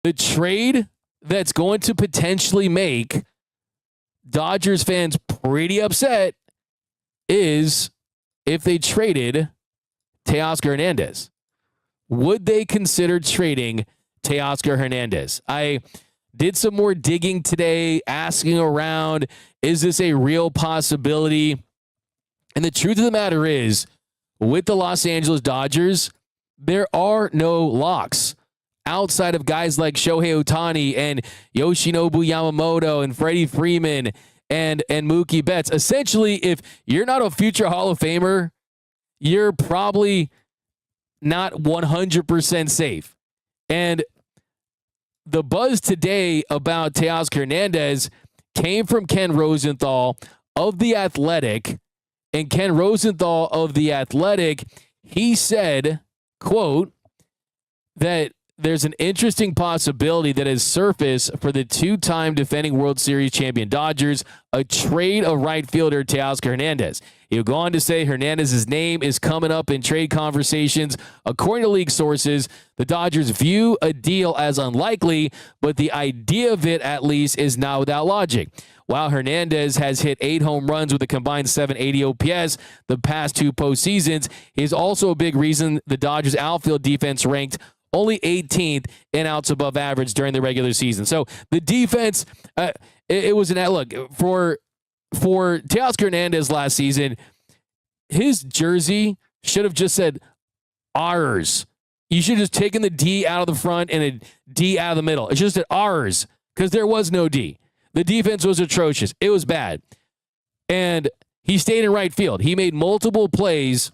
The trade that's going to potentially make Dodgers fans pretty upset is if they traded Teoscar Hernandez. Would they consider trading Teoscar Hernandez? I did some more digging today, asking around, is this a real possibility? And the truth of the matter is, with the Los Angeles Dodgers, there are no locks outside of guys like Shohei Ohtani and Yoshinobu Yamamoto and Freddie Freeman and Mookie Betts. Essentially, if you're not a future Hall of Famer, you're probably not 100% safe. And the buzz today about Teoscar Hernandez came from Ken Rosenthal of The Athletic. And Ken Rosenthal of The Athletic, he said, quote, that there's an interesting possibility that has surfaced for the two-time defending World Series champion Dodgers, a trade of right fielder Teoscar Hernandez. He'll go on to say Hernandez's name is coming up in trade conversations. According to league sources, the Dodgers view a deal as unlikely, but the idea of it, at least, is not without logic. While Hernandez has hit 8 home runs with a combined 780 OPS the past 2 postseasons, he's also a big reason the Dodgers outfield defense ranked only 18th in outs above average during the regular season. So the defense, it was an look for Teoscar Hernandez last season. His jersey should have just said ours. You should have just taken the D out of the front and a D out of the middle. It just said ours because there was no D. The defense was atrocious. It was bad. And he stayed in right field. He made multiple plays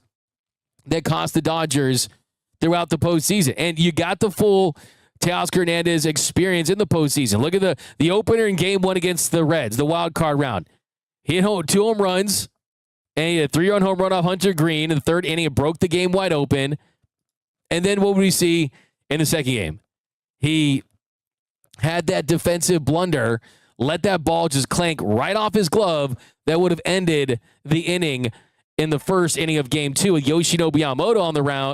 that cost the Dodgers throughout the postseason. And you got the full Teoscar Hernandez experience in the postseason. Look at the opener in game 1 against the Reds, the wild card round. He hit 2 home runs, and he had a 3-run home run off Hunter Green in the 3rd inning. It broke the game wide open. And then what would we see in the 2nd game? He had that defensive blunder, let that ball just clank right off his glove that would have ended the inning in the 1st inning of game 2 with Yoshinobu Yamamoto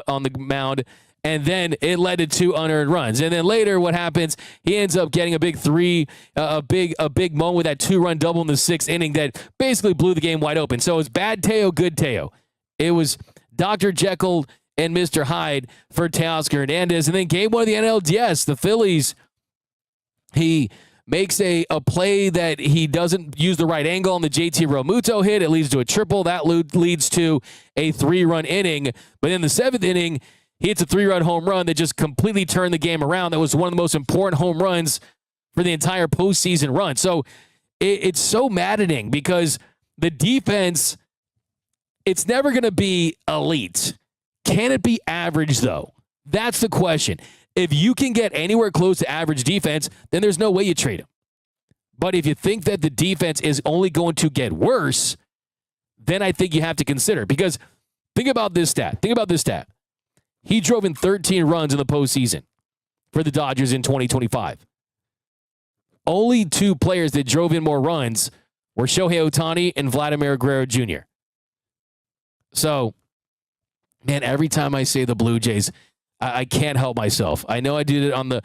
on the mound, and then it led to 2 unearned runs. And then later, what happens? He ends up getting a big moment with that 2-run double in the 6th inning that basically blew the game wide open. So it was bad Teo, good Teo. It was Dr. Jekyll and Mr. Hyde for Teoscar Hernandez. And then game 1 of the NLDS, the Phillies, he makes a play that he doesn't use the right angle on the JT Realmuto hit. It leads to a triple. That leads to a 3-run inning. But in the 7th inning, he hits a 3-run home run that just completely turned the game around. That was one of the most important home runs for the entire postseason run. So it's so maddening because the defense, it's never going to be elite. Can it be average, though? That's the question. If you can get anywhere close to average defense, then there's no way you trade him. But if you think that the defense is only going to get worse, then I think you have to consider. Because think about this stat. He drove in 13 runs in the postseason for the Dodgers in 2025. Only 2 players that drove in more runs were Shohei Ohtani and Vladimir Guerrero Jr. So, man, every time I say the Blue Jays, I can't help myself. I know I did it on the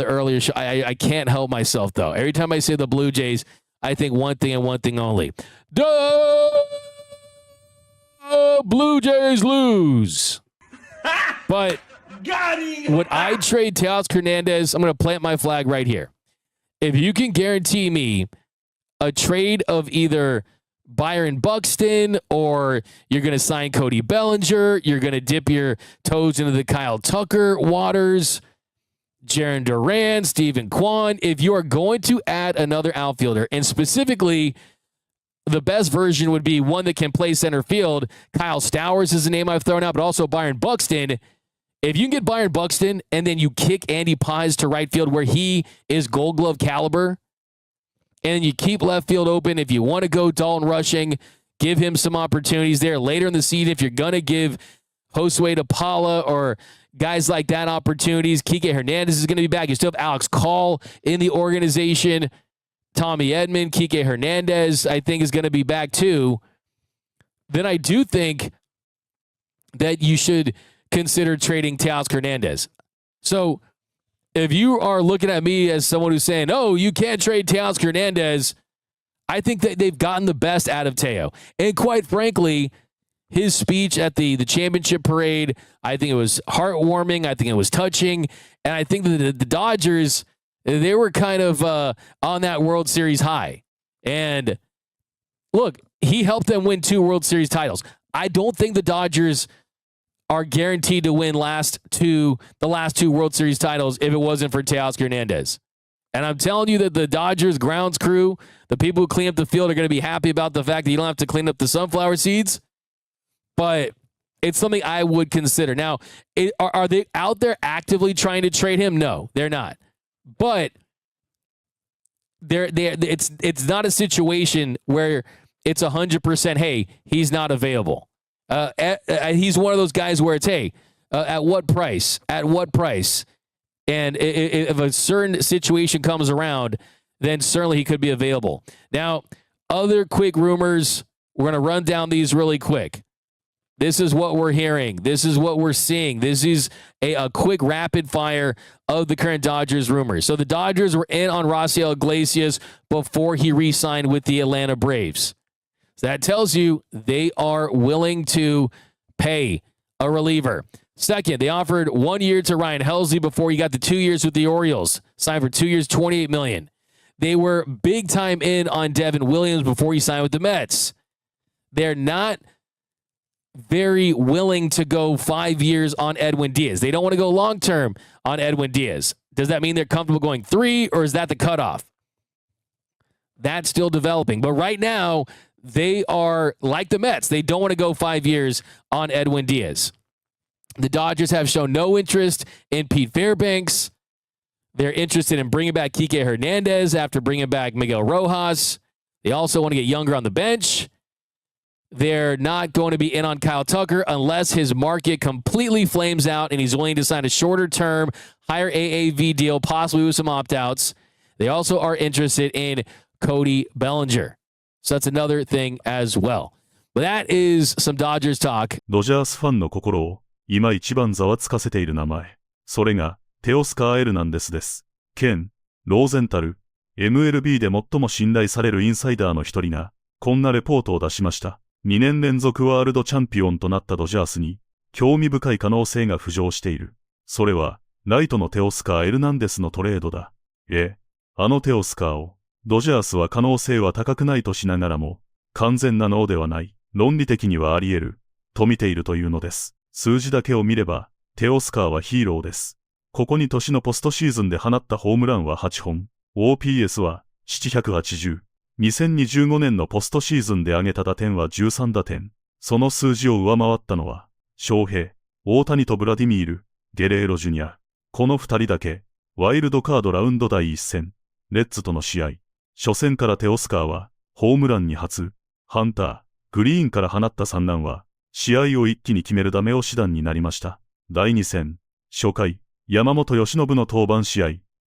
earlier show. I can't help myself, though. Every time I say the Blue Jays, I think one thing and one thing only. Blue Jays lose. But would I trade Teoscar Hernandez? I'm going to plant my flag right here. If you can guarantee me a trade of either Byron Buxton, or you're going to sign Cody Bellinger, you're going to dip your toes into the Kyle Tucker waters, Jarren Duran, Stephen Kwan. If you are going to add another outfielder, and specifically the best version would be one that can play center field, Kyle Stowers is the name I've thrown out, but also Byron Buxton. If you can get Byron Buxton and then you kick Andy Paz to right field where he is Gold Glove caliber, and you keep left field open. If you want to go Dalton Rushing, give him some opportunities there later in the season. If you're going to give Josue DePaula or guys like that opportunities, Kike Hernandez is going to be back. You still have Alex Call in the organization. Tommy Edman, Kike Hernandez, I think, is going to be back too. Then I do think that you should consider trading Teoscar Hernandez. So if you are looking at me as someone who's saying, "Oh, you can't trade Teoscar Hernandez," I think that they've gotten the best out of Teo. And quite frankly, his speech at the championship parade, I think it was heartwarming. I think it was touching. And I think that the Dodgers, they were kind of on that World Series high. And look, he helped them win 2 World Series titles. I don't think the Dodgers are guaranteed to win the last 2 World Series titles if it wasn't for Teoscar Hernandez. And I'm telling you that the Dodgers grounds crew, the people who clean up the field, are going to be happy about the fact that you don't have to clean up the sunflower seeds. But it's something I would consider. Now, are they out there actively trying to trade him? No, they're not. But it's not a situation where it's 100%, hey, he's not available. He's one of those guys where it's, hey, at what price? At what price? And if a certain situation comes around, then certainly he could be available. Now, other quick rumors, we're going to run down these really quick. This is what we're hearing. This is what we're seeing. This is a quick rapid fire of the current Dodgers rumors. So the Dodgers were in on Raisel Iglesias before he re-signed with the Atlanta Braves. So that tells you they are willing to pay a reliever. Second, they offered 1 year to Ryan Helsley before he got the 2 years with the Orioles. Signed for 2 years, $28 million. They were big time in on Devin Williams before he signed with the Mets. They're not very willing to go 5 years on Edwin Diaz. They don't want to go long-term on Edwin Diaz. Does that mean they're comfortable going 3, or is that the cutoff? That's still developing. But right now, they are like the Mets. They don't want to go 5 years on Edwin Diaz. The Dodgers have shown no interest in Pete Fairbanks. They're interested in bringing back Kike Hernandez after bringing back Miguel Rojas. They also want to get younger on the bench. They're not going to be in on Kyle Tucker unless his market completely flames out and he's willing to sign a shorter-term, higher AAV deal, possibly with some opt-outs. They also are interested in Cody Bellinger. So that's another thing as well. But that is some Dodgers talk. ドジャースファンの心を今一番ざわつかせている名前。それがテオスカー・エルナンデスです。兼ローゼンタル、MLB で最も信頼されるインサイダーの一人がこんなレポートを出しました。2年連続ワールドチャンピオンとなったドジャースに興味深い可能性が浮上している。それはライトのテオスカー・エルナンデスのトレードだ。あのテオスカーをドジャースは可能性は高くないとしながらも完全なノーではない。論理的にはあり得ると見ているというのです。数字だけを見ればテオスカーはヒーローです。ここに年のポストシーズンで放ったホームランは8本。OPS は780。2025年のポストシーズンで上げた打点は13打点。その数字を上回ったのは、翔平、大谷とブラディミール、ゲレーロジュニア。この2人だけ、ワイルドカードラウンド第1戦、レッズとの試合。初戦からテオスカーは、ホームラン2発、ハンター、グリーンから放った3ランは、試合を一気に決めるダメ押し弾になりました。第2戦、初回、山本由伸の登板試合。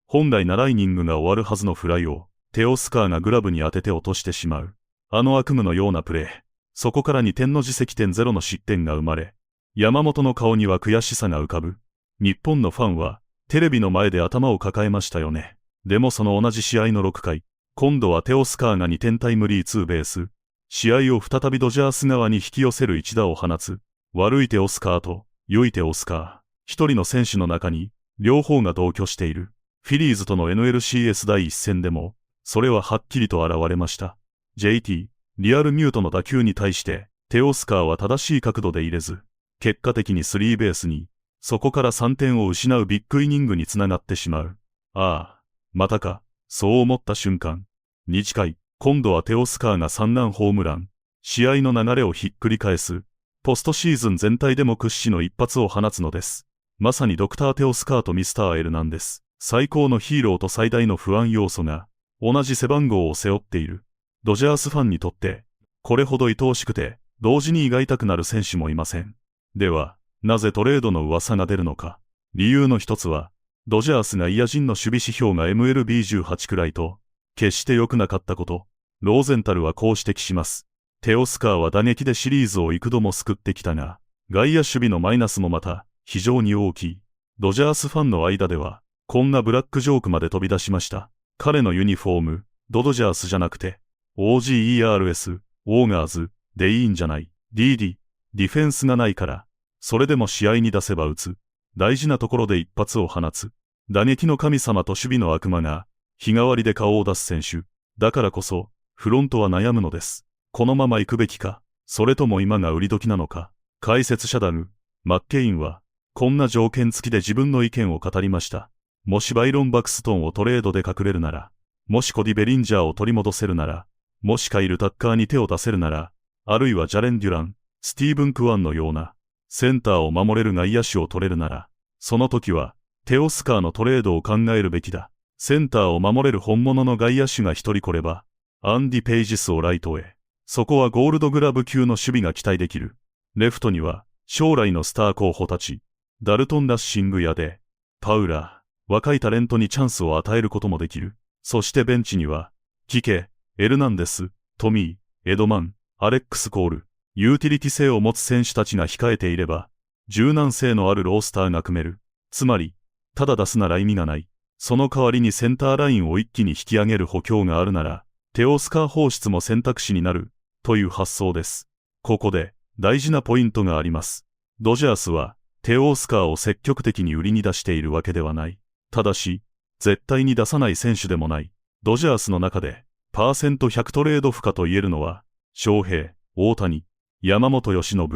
本来ならイニングが終わるはずのフライを、テオスカーがグラブに当てて落としてしまう。あの悪夢のようなプレー。そこから2点の自責点0の失点が生まれ、山本の顔には悔しさが浮かぶ。日本のファンは、テレビの前で頭を抱えましたよね。でもその同じ試合の6回、今度はテオスカーが2点タイムリーツーベース。試合を再びドジャース側に引き寄せる一打を放つ。悪いテオスカーと、良いテオスカー。一人の選手の中に、両方が同居している。フィリーズとの NLCS 第1戦でも、それははっきりと現れました。JT、リアルミュートの打球に対して、テオスカーは正しい角度で入れず、結果的にスリーベースに、そこから3点を失うビッグイニングにつながってしまう。ああ、またか、そう思った瞬間。日回、今度はテオスカーが3ランホームラン。試合の流れをひっくり返す。ポストシーズン全体でも屈指の一発を放つのです。まさにドクター・テオスカーとミスター・エルナンデス。最高のヒーローと最大の不安要素が、同じ背番号を背負っている。ドジャースファンにとって、これほど愛おしくて、同時に胃が痛くなる選手もいません。では、なぜトレードの噂が出るのか。理由の一つは、ドジャースがイヤ人の守備指標が MLB18 くらいと、決して良くなかったこと。ローゼンタルはこう指摘します。テオスカーは打撃でシリーズを幾度も救ってきたが、外野守備のマイナスもまた、非常に大きい。ドジャースファンの間では、こんなブラックジョークまで飛び出しました。彼のユニフォーム、ドジャースじゃなくて、OGERS、オーガーズ、でいいんじゃない。DD、ディフェンスがないから、それでも試合に出せば打つ。大事なところで一発を放つ。打撃の神様と守備の悪魔が、日替わりで顔を出す選手。だからこそ、フロントは悩むのです。このまま行くべきか、それとも今が売り時なのか。解説者ダグ、マッケインは、こんな条件付きで自分の意見を語りました。もしバイロン・バクストンをトレードで隠れるなら、もしコディ・ベリンジャーを取り戻せるなら、もしカイル・タッカーに手を出せるなら、あるいはジャレン・デュラン、スティーブン・クワンのような、センターを守れる外野手を取れるなら、その時は、テオスカーのトレードを考えるべきだ。センターを守れる本物の外野手が一人来れば、アンディ・ペイジスをライトへ。そこはゴールドグラブ級の守備が期待できる。レフトには、将来のスター候補たち、ダルトン・ラッシングやで、パウラー、若いタレントにチャンスを与えることもできる。そしてベンチには、キケ、エルナンデス、トミー、エドマン、アレックス・コール、ユーティリティ性を持つ選手たちが控えていれば、柔軟性のあるロースターが組める。つまり、ただ出すなら意味がない。その代わりにセンターラインを一気に引き上げる補強があるなら、テオスカー放出も選択肢になる、という発想です。ここで、大事なポイントがあります。ドジャースは、テオスカーを積極的に売りに出しているわけではない。ただし、絶対に出さない選手でもない。ドジャースの中で、パーセント100トレード不可と言えるのは、翔平、大谷、山本由伸、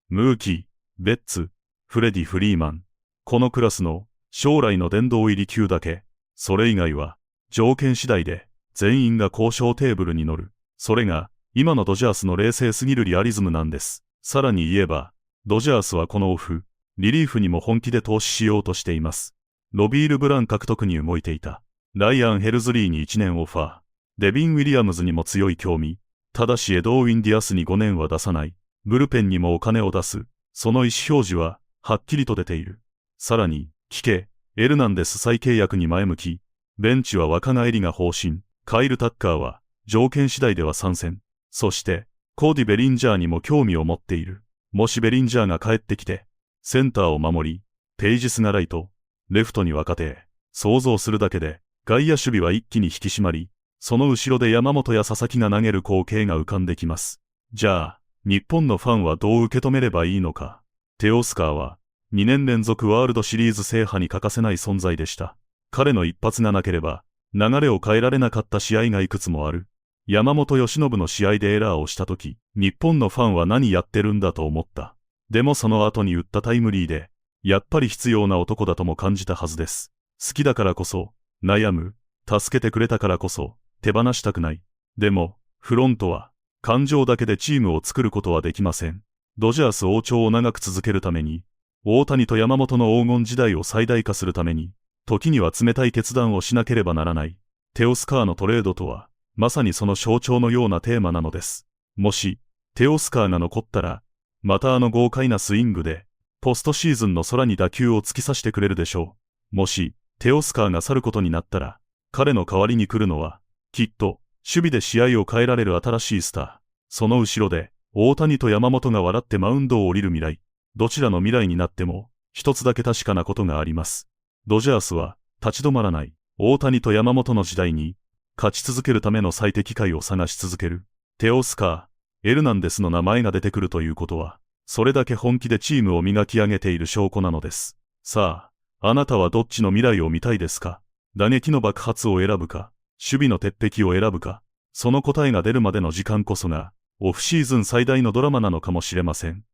ムーキー、ベッツ、フレディ・フリーマン。このクラスの将来の殿堂入り級だけ。それ以外は、条件次第で全員が交渉テーブルに乗る。それが、今のドジャースの冷静すぎるリアリズムなんです。さらに言えば、ドジャースはこのオフ、リリーフにも本気で投資しようとしています。ロビール・ブラン獲得に動いていた。ライアン・ヘルズリーに1年オファー。デビン・ウィリアムズにも強い興味。ただしエドウィン・ディアスに5年は出さない。ブルペンにもお金を出す。その意思表示は、はっきりと出ている。さらに、キケ、エルナンデス再契約に前向き。ベンチは若返りが方針。カイル・タッカーは、条件次第では参戦。そして、コーディ・ベリンジャーにも興味を持っている。もしベリンジャーが帰ってきて、センターを守り、ペイジスがライト、レフトに若手、想像するだけで、外野守備は一気に引き締まり、その後ろで山本や佐々木が投げる光景が浮かんできます。じゃあ、日本のファンはどう受け止めればいいのか。テオスカーは、2年連続ワールドシリーズ制覇に欠かせない存在でした。彼の一発がなければ、流れを変えられなかった試合がいくつもある。山本由伸の試合でエラーをしたとき、日本のファンは何やってるんだと思った。でもその後に打ったタイムリーで、やっぱり必要な男だとも感じたはずです。好きだからこそ、悩む、助けてくれたからこそ、手放したくない。でも、フロントは、感情だけでチームを作ることはできません。ドジャース王朝を長く続けるために、大谷と山本の黄金時代を最大化するために、時には冷たい決断をしなければならない。テオスカーのトレードとは、まさにその象徴のようなテーマなのです。もし、テオスカーが残ったら、またあの豪快なスイングで、ポストシーズンの空に打球を突き刺してくれるでしょう。もし、テオスカーが去ることになったら、彼の代わりに来るのは、きっと、守備で試合を変えられる新しいスター。その後ろで、大谷と山本が笑ってマウンドを降りる未来。どちらの未来になっても、一つだけ確かなことがあります。ドジャースは、立ち止まらない。大谷と山本の時代に、勝ち続けるための最適解を探し続ける。テオスカー、エルナンデスの名前が出てくるということは、それだけ本気でチームを磨き上げている証拠なのです。さあ、あなたはどっちの未来を見たいですか？打撃の爆発を選ぶか、守備の鉄壁を選ぶか、その答えが出るまでの時間こそが、オフシーズン最大のドラマなのかもしれません。